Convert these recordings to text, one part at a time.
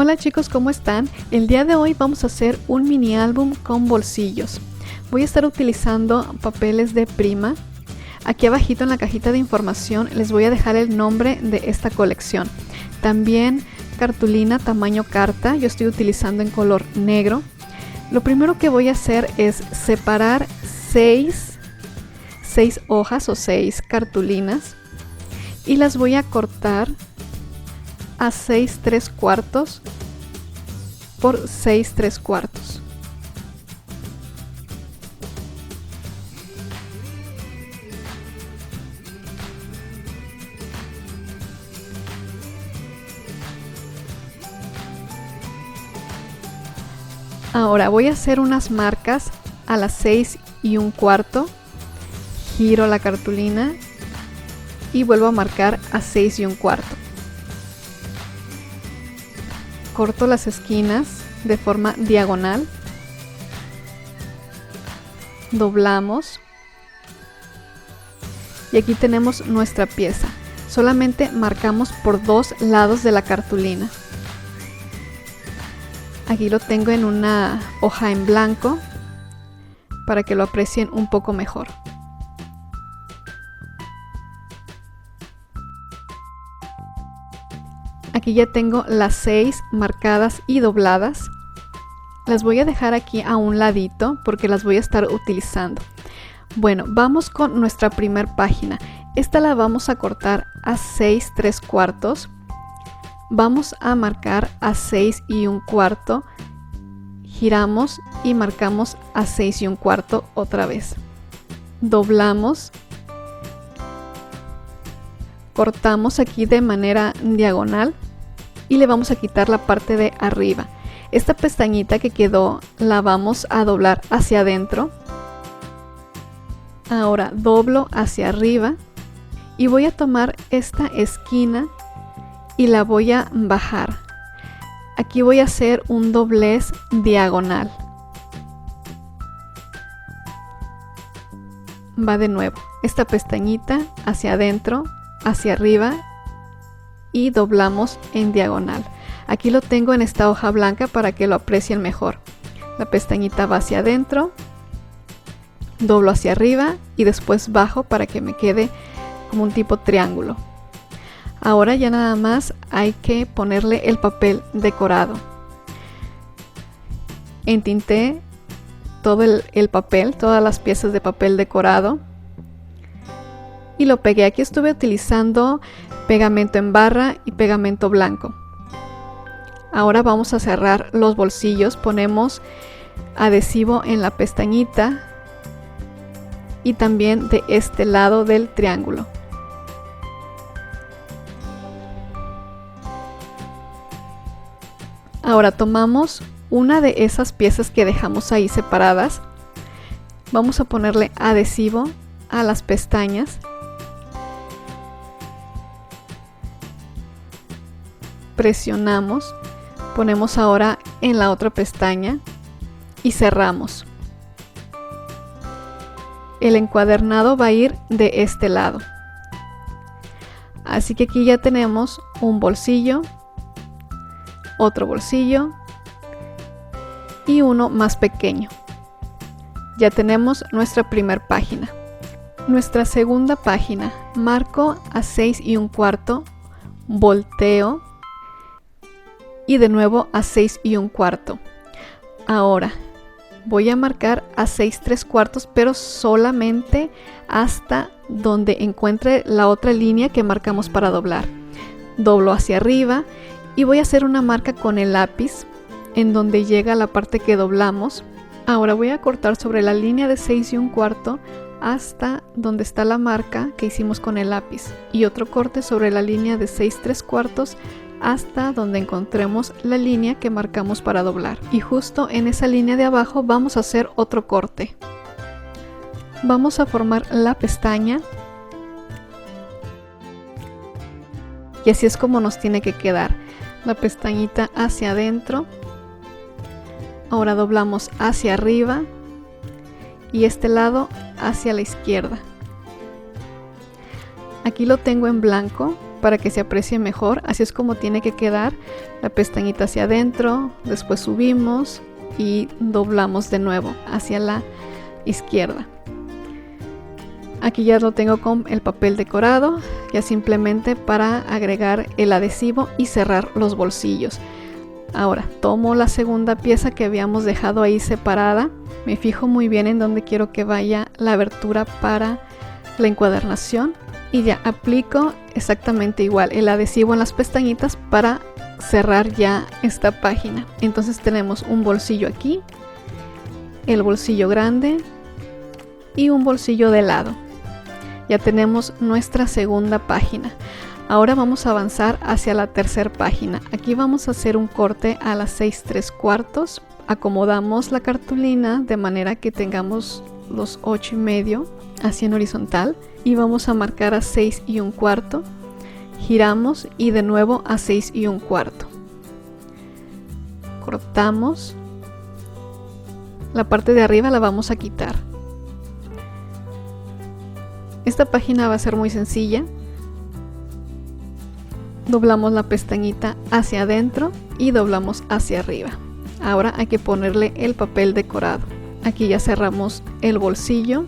Hola chicos, ¿cómo están? El día de hoy vamos a hacer un mini álbum con bolsillos. Voy a estar utilizando papeles de Prima. Aquí abajito en la cajita de información les voy a dejar el nombre de esta colección. También cartulina tamaño carta, yo estoy utilizando en color negro. Lo primero que voy a hacer es separar 6 hojas o 6 cartulinas y las voy a cortar a 6 3/4 por 6 3/4. Ahora voy a hacer unas marcas a las 6 1/4, giro la cartulina y vuelvo a marcar a 6 1/4. Corto las esquinas de forma diagonal, doblamos y aquí tenemos nuestra pieza. Solamente marcamos por 2 lados de la cartulina. Aquí lo tengo en una hoja en blanco para que lo aprecien un poco mejor. Aquí ya tengo las 6 marcadas y dobladas. Las voy a dejar aquí a un ladito porque las voy a estar utilizando. Bueno, vamos con nuestra primer página. Esta la vamos a cortar a 6 3/4. Vamos a marcar a 6 1/4. Giramos y marcamos a 6 1/4 otra vez. Doblamos. Cortamos aquí de manera diagonal y le vamos a quitar la parte de arriba. Esta pestañita que quedó la vamos a doblar hacia adentro. Ahora doblo hacia arriba y voy a tomar esta esquina y la voy a bajar. Aquí voy a hacer un doblez diagonal. Va de nuevo esta pestañita hacia adentro, hacia arriba y doblamos en diagonal. Aquí lo tengo en esta hoja blanca para que lo aprecien mejor. La pestañita va hacia adentro, doblo hacia arriba y después bajo para que me quede como un tipo triángulo. Ahora ya nada más hay que ponerle el papel decorado. Entinté todo el papel, todas las piezas de papel decorado y lo pegué. Aquí estuve utilizando pegamento en barra y pegamento blanco. Ahora vamos a cerrar los bolsillos. Ponemos adhesivo en la pestañita y también de este lado del triángulo. Ahora tomamos una de esas piezas que dejamos ahí separadas. Vamos a ponerle adhesivo a las pestañas. Presionamos, ponemos ahora en la otra pestaña y cerramos. El encuadernado va a ir de este lado. Así que aquí ya tenemos un bolsillo, otro bolsillo y uno más pequeño. Ya tenemos nuestra primera página. Nuestra segunda página, marco a 6 1/4, volteo y de nuevo a 6 1/4. Ahora voy a marcar a 6 3/4, pero solamente hasta donde encuentre la otra línea que marcamos para doblar. Doblo hacia arriba y voy a hacer una marca con el lápiz en donde llega la parte que doblamos. Ahora voy a cortar sobre la línea de 6 1/4 hasta donde está la marca que hicimos con el lápiz y otro corte sobre la línea de 6 3/4 hasta donde encontremos la línea que marcamos para doblar, y justo en esa línea de abajo vamos a hacer otro corte. Vamos a formar la pestaña y así es como nos tiene que quedar la pestañita hacia adentro. Ahora doblamos hacia arriba y este lado hacia la izquierda. Aquí lo tengo en blanco para que se aprecie mejor. Así es como tiene que quedar, la pestañita hacia adentro, después subimos y doblamos de nuevo hacia la izquierda. Aquí ya lo tengo con el papel decorado, ya simplemente para agregar el adhesivo y cerrar los bolsillos. Ahora tomo la segunda pieza que habíamos dejado ahí separada, me fijo muy bien en dónde quiero que vaya la abertura para la encuadernación y ya aplico exactamente igual el adhesivo en las pestañitas para cerrar ya esta página. Entonces tenemos un bolsillo aquí, el bolsillo grande y un bolsillo de lado. Ya tenemos nuestra segunda página. Ahora vamos a avanzar hacia la tercera página. Aquí vamos a hacer un corte a las 6 3/4. Acomodamos la cartulina de manera que tengamos los 8 y medio hacia en horizontal y vamos a marcar a 6 1/4. Giramos y de nuevo a 6 1/4. Cortamos. La parte de arriba la vamos a quitar. Esta página va a ser muy sencilla. Doblamos la pestañita hacia adentro y doblamos hacia arriba. Ahora hay que ponerle el papel decorado. Aquí ya cerramos el bolsillo.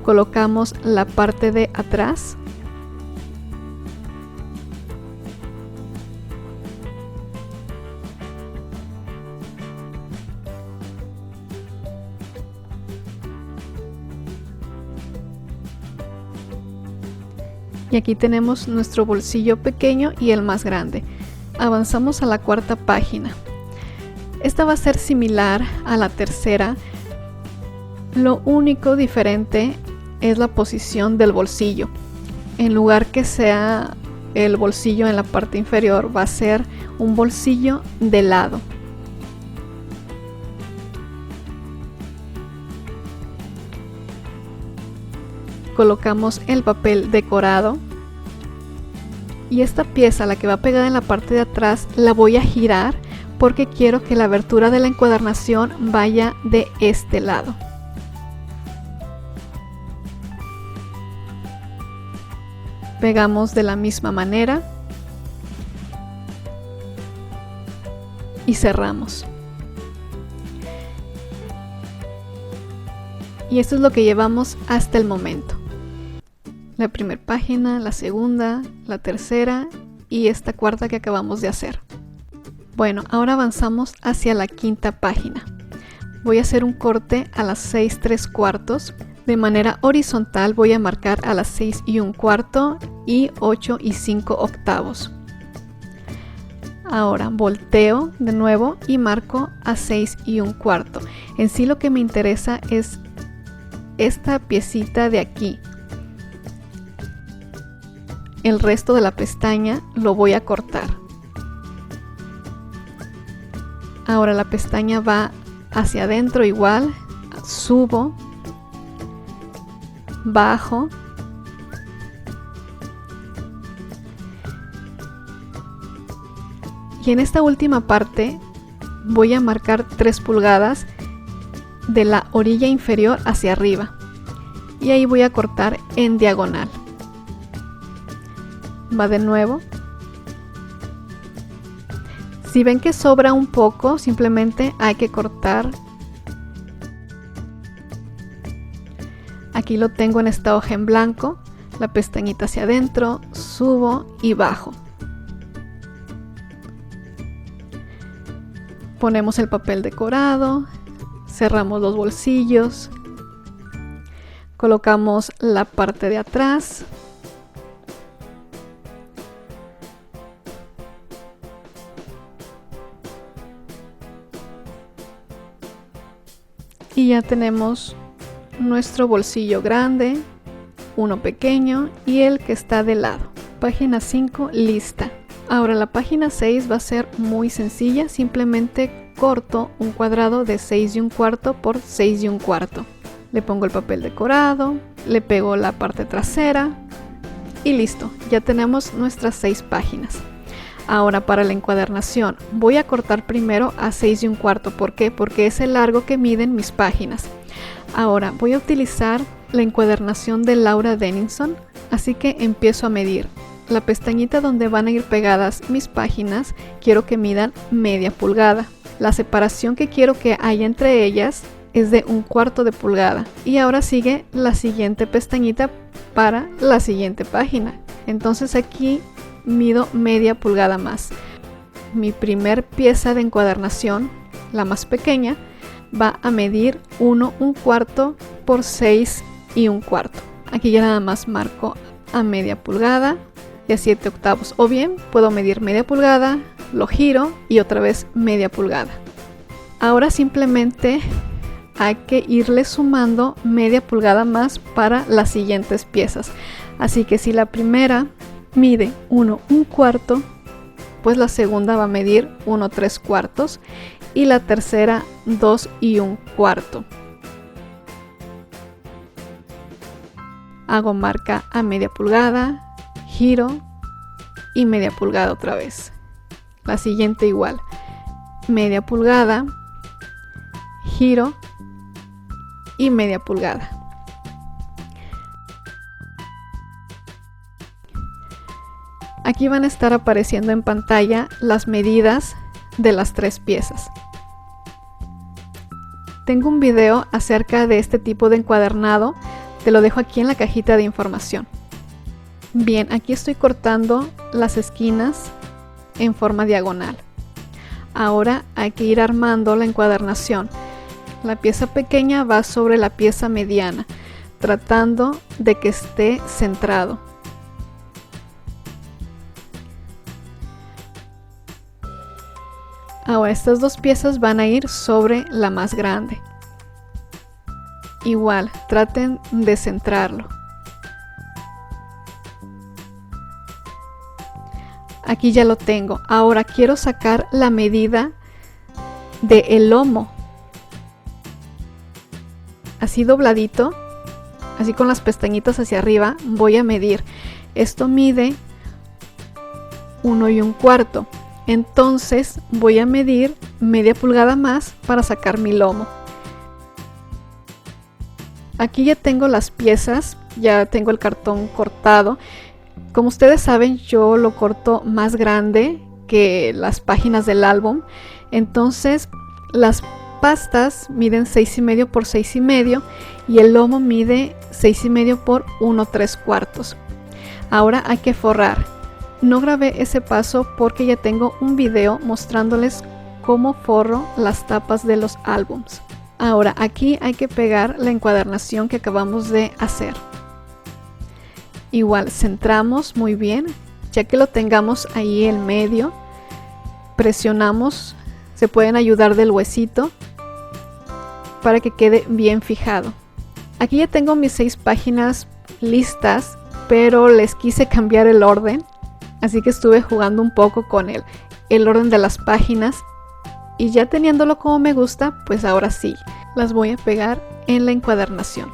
Colocamos la parte de atrás. Y aquí tenemos nuestro bolsillo pequeño y el más grande. Avanzamos a la cuarta página. Esta va a ser similar a la tercera. Lo único diferente es la posición del bolsillo. En lugar que sea el bolsillo en la parte inferior, va a ser un bolsillo de lado. Colocamos el papel decorado y esta pieza, la que va pegada en la parte de atrás, la voy a girar porque quiero que la abertura de la encuadernación vaya de este lado. Pegamos de la misma manera y cerramos. Y esto es lo que llevamos hasta el momento. La primera página, la segunda, la tercera y esta cuarta que acabamos de hacer. Bueno, ahora avanzamos hacia la quinta página. Voy a hacer un corte a las 6 3/4. De manera horizontal voy a marcar a las 6 1/4 y 8 5/8. Ahora volteo de nuevo y marco a 6 1/4. En sí lo que me interesa es esta piecita de aquí. El resto de la pestaña lo voy a cortar. Ahora la pestaña va hacia adentro igual, subo, bajo, y en esta última parte voy a marcar 3 pulgadas de la orilla inferior hacia arriba y ahí voy a cortar en diagonal. Va de nuevo. Si ven que sobra un poco, simplemente hay que cortar. Aquí lo tengo en esta hoja en blanco, la pestañita hacia adentro, subo y bajo. Ponemos el papel decorado, cerramos los bolsillos, colocamos la parte de atrás. Y ya tenemos nuestro bolsillo grande, uno pequeño y el que está de lado. Página 5 lista. Ahora la página 6 va a ser muy sencilla, simplemente corto un cuadrado de 6 1/4 por 6 1/4. Le pongo el papel decorado, le pego la parte trasera y listo, ya tenemos nuestras 6 páginas. Ahora para la encuadernación voy a cortar primero a 6 1/4. ¿Por qué? Porque es el largo que miden mis páginas. Ahora voy a utilizar la encuadernación de Laura Dennison. Así que empiezo a medir. La pestañita donde van a ir pegadas mis páginas, quiero que midan media pulgada. La separación que quiero que haya entre ellas es de 1/4 de pulgada. Y ahora sigue la siguiente pestañita para la siguiente página. Entonces aquí mido media pulgada más. Mi primer pieza de encuadernación, la más pequeña, va a medir 1/4 por 6 1/4. Aquí ya nada más marco a media pulgada y a 7/8. O bien puedo medir media pulgada, lo giro y otra vez media pulgada. Ahora simplemente hay que irle sumando media pulgada más para las siguientes piezas. Así que si la primera mide 1/4, pues la segunda va a medir 1/3 y la tercera 2 1/4. Hago marca a media pulgada, giro y media pulgada otra vez. La siguiente igual, media pulgada, giro y media pulgada. Aquí van a estar apareciendo en pantalla las medidas de las 3 piezas. Tengo un video acerca de este tipo de encuadernado, te lo dejo aquí en la cajita de información. Bien, aquí estoy cortando las esquinas en forma diagonal. Ahora hay que ir armando la encuadernación. La pieza pequeña va sobre la pieza mediana, tratando de que esté centrado. Ahora estas dos piezas van a ir sobre la más grande. Igual, traten de centrarlo. Aquí ya lo tengo. Ahora quiero sacar la medida del lomo. Así dobladito, así con las pestañitas hacia arriba, voy a medir. Esto mide 1 1/4. Entonces voy a medir media pulgada más para sacar mi lomo. Aquí ya tengo las piezas, ya tengo el cartón cortado. Como ustedes saben, yo lo corto más grande que las páginas del álbum. Entonces las pastas miden 6,5 por 6,5 y el lomo mide 6,5 por 1/3. Ahora hay que forrar. No grabé ese paso porque ya tengo un video mostrándoles cómo forro las tapas de los álbums. Ahora aquí hay que pegar la encuadernación que acabamos de hacer. Igual centramos muy bien, ya que lo tengamos ahí en medio, presionamos, se pueden ayudar del huesito para que quede bien fijado. Aquí ya tengo mis 6 páginas listas, pero les quise cambiar el orden. Así que estuve jugando un poco con el orden de las páginas y ya teniéndolo como me gusta, pues ahora sí, las voy a pegar en la encuadernación.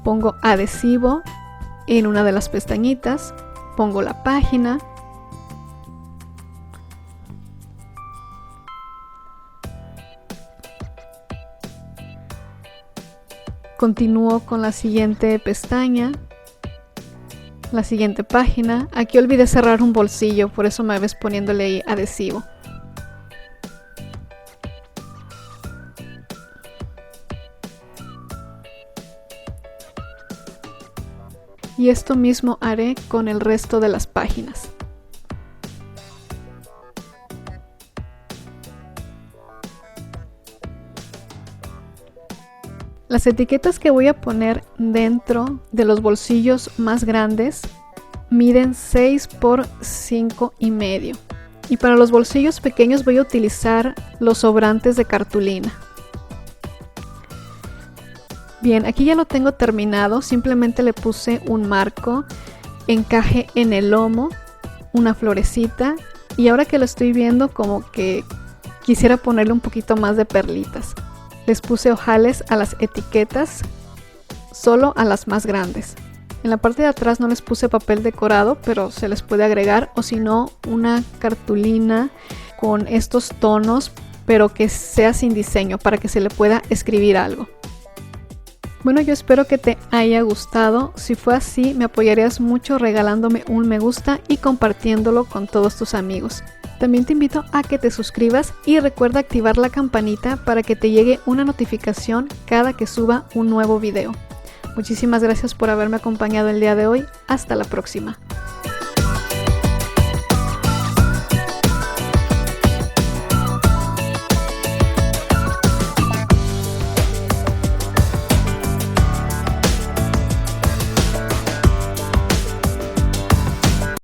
Pongo adhesivo en una de las pestañitas, pongo la página, continúo con la siguiente pestaña. La siguiente página. Aquí olvidé cerrar un bolsillo, por eso me ves poniéndole ahí adhesivo. Y esto mismo haré con el resto de las páginas. Las etiquetas que voy a poner dentro de los bolsillos más grandes miden 6 por 5,5. Y para los bolsillos pequeños voy a utilizar los sobrantes de cartulina. Bien, aquí ya lo tengo terminado, simplemente le puse un marco, encaje en el lomo, una florecita y ahora que lo estoy viendo como que quisiera ponerle un poquito más de perlitas. Les puse ojales a las etiquetas, solo a las más grandes. En la parte de atrás no les puse papel decorado, pero se les puede agregar o si no una cartulina con estos tonos, pero que sea sin diseño para que se le pueda escribir algo. Bueno, yo espero que te haya gustado. Si fue así, me apoyarías mucho regalándome un me gusta y compartiéndolo con todos tus amigos. También te invito a que te suscribas y recuerda activar la campanita para que te llegue una notificación cada que suba un nuevo video. Muchísimas gracias por haberme acompañado el día de hoy. Hasta la próxima.